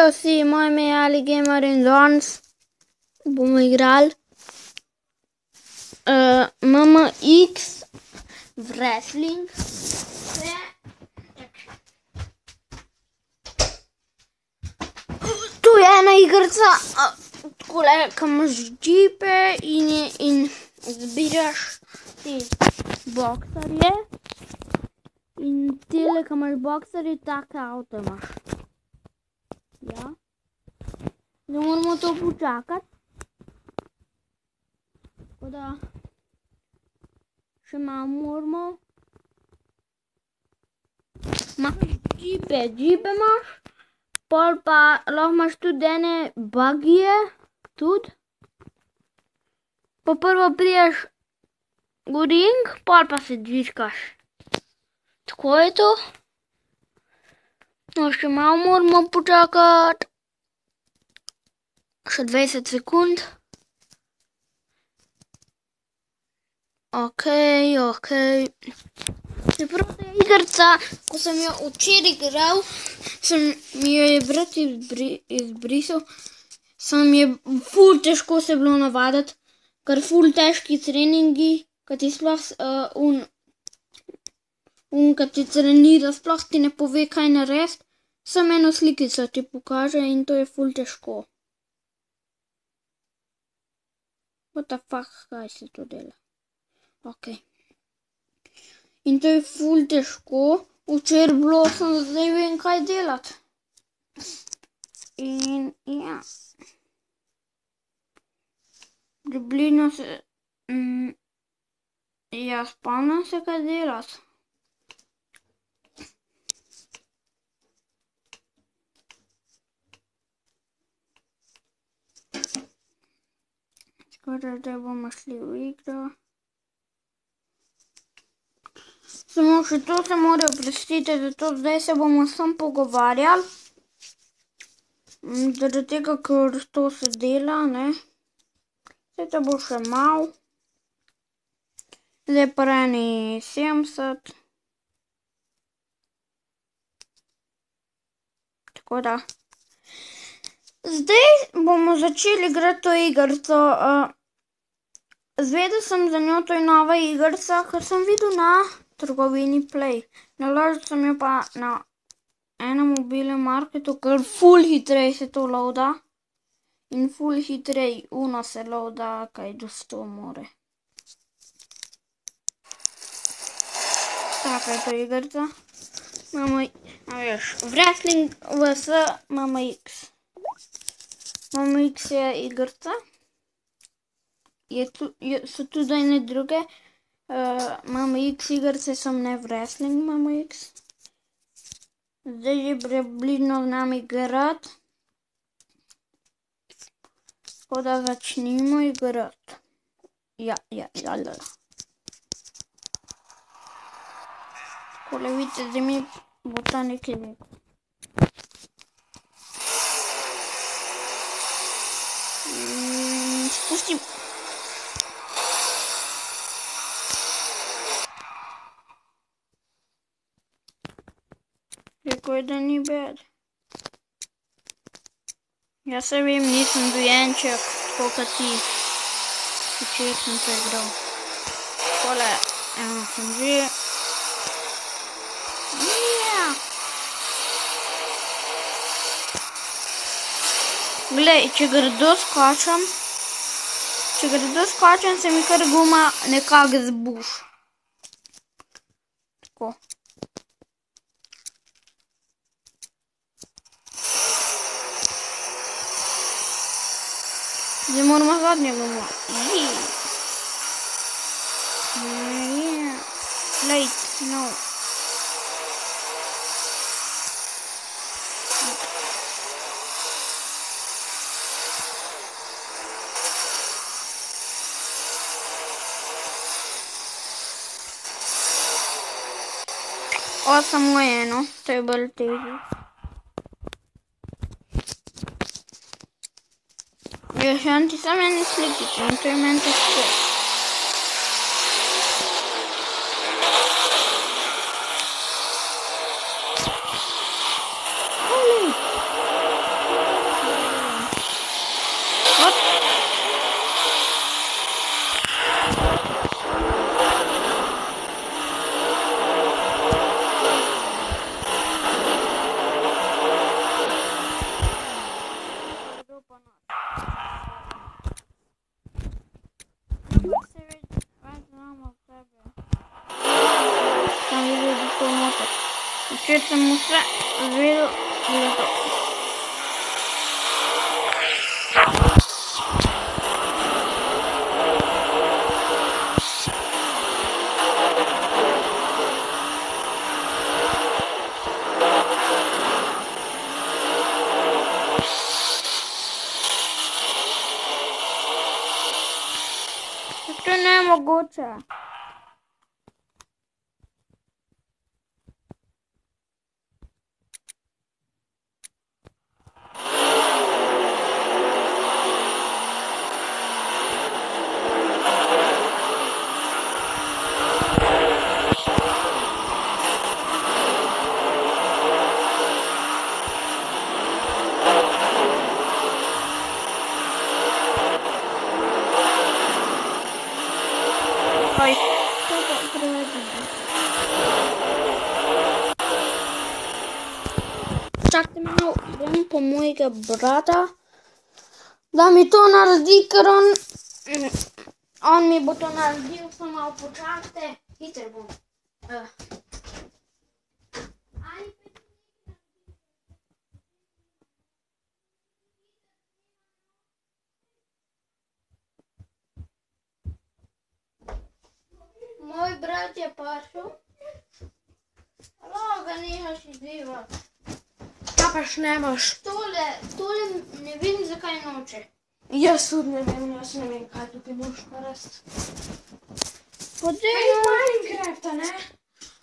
Čejo vsi, moje ime je Ali Gamer in danes bomo igrali MMX Wrestling. Tu je ena igrica, takole, ko imaš džipe in zbiraš te boksarje. In tele, ko imaš boksarje, take avto imaš. Ja. Zdaj moramo to počakati. Tako da še malo moramo. Imaš džipe imaš. Pol pa lahko imaš tudi ene bugije. Tudi. Pa prvo priješ v ring, pol pa se dviškaš. Tako je to. No, še malo moramo počakati. Še 20 sekund. Okej. Čeprav ta igrica, ko sem jo včeraj igral, mi jo je brat izbrisal, je ful težko se bilo navaditi, ker ful težki treningi, ko ti sploh ko ti trenira, sploh ti ne pove, kaj narediti, samo eno slikico ti pokaže in to je ful težko. What the fuck, kaj se to dela? Okej. In to je ful težko. Včeraj bilo, zdaj vem, kaj delati. In ja. Približno se... ja, spomnim se, kaj delati. Skoraj, da bomo šli v igro. Samo še to se mora oprostiti, zato zdaj se bomo samo pogovarjali. Zaradi tega, ker to se dela, ne. Zdaj to bo še malo. Zdaj pa eni 70. Tako da. Zdaj bomo začeli igrati to igrico. Zvedel sem za njo, to je nova igrica, ker sem videl na trgovini Play. Naložil sem jo pa na enem mobilnem marketu, ker ful hitreje se to loada. In ful hitreje se loada, kaj do 100 more. Taka je to igrica. Imamo, veš, Wrestling vs MMX. MMX je igrica. So tudi ene druge. MMX igrice, sem ne Wrestling MMX. Zdaj je približno z nami igrati. Tako da začnimo igrati. Ja. Takole vidite, zdaj mi bo ta nekaj rekel. Spustim. Rekel je, da ni bad. Jaz se vem, nisem dojenček, tako kot ti. Včeraj sem to igral. Takole, evo sem že. Glej, če grdo skočim, se mi kar guma nekako zbuš. Tako. Zdaj moramo zadnje gumo. Late, no. Samo eno, to je bolj težje. Še ti samo ene slikice, in to je meni težko. se mu vse vedel, da je to. To je nemogoče. Oj, to je prevedeno. Čakajte malo, grem po mojega brata, da mi to naredi, ker on mi bo to naredil, samo malo počakajte, hitro bom. Moj brat je prišel. Alo, ga nehaš izzivati. Kaj pa šnemaš? Tole ne vem, zakaj noče. Jaz tudi ne vem, kaj tukaj moraš narediti. Podej Minecrafta, ne?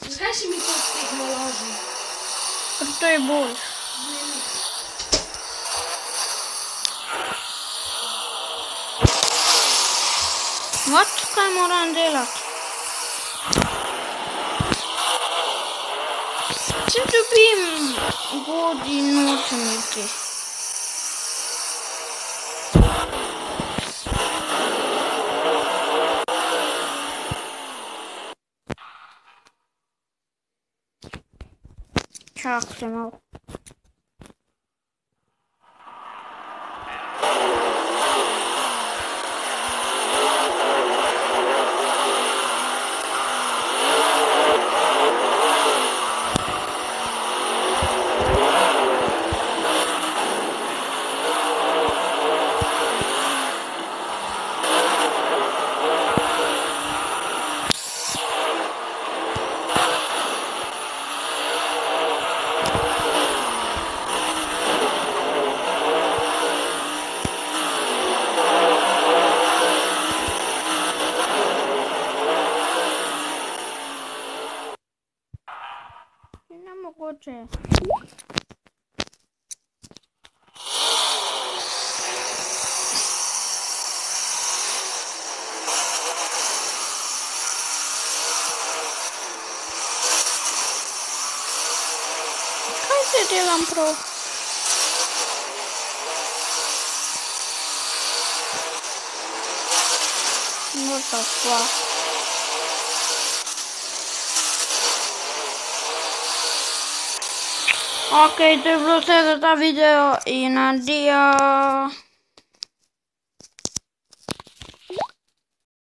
Zakaj si mi to spet naložil? ker to je boljš. What? Kaj moram delati? Če dobim godi nočeniki. Čakajte malo. Nemogoče. Kaj se delam prav? What the fuck? Ok, to je bilo vse za ta video in adijo.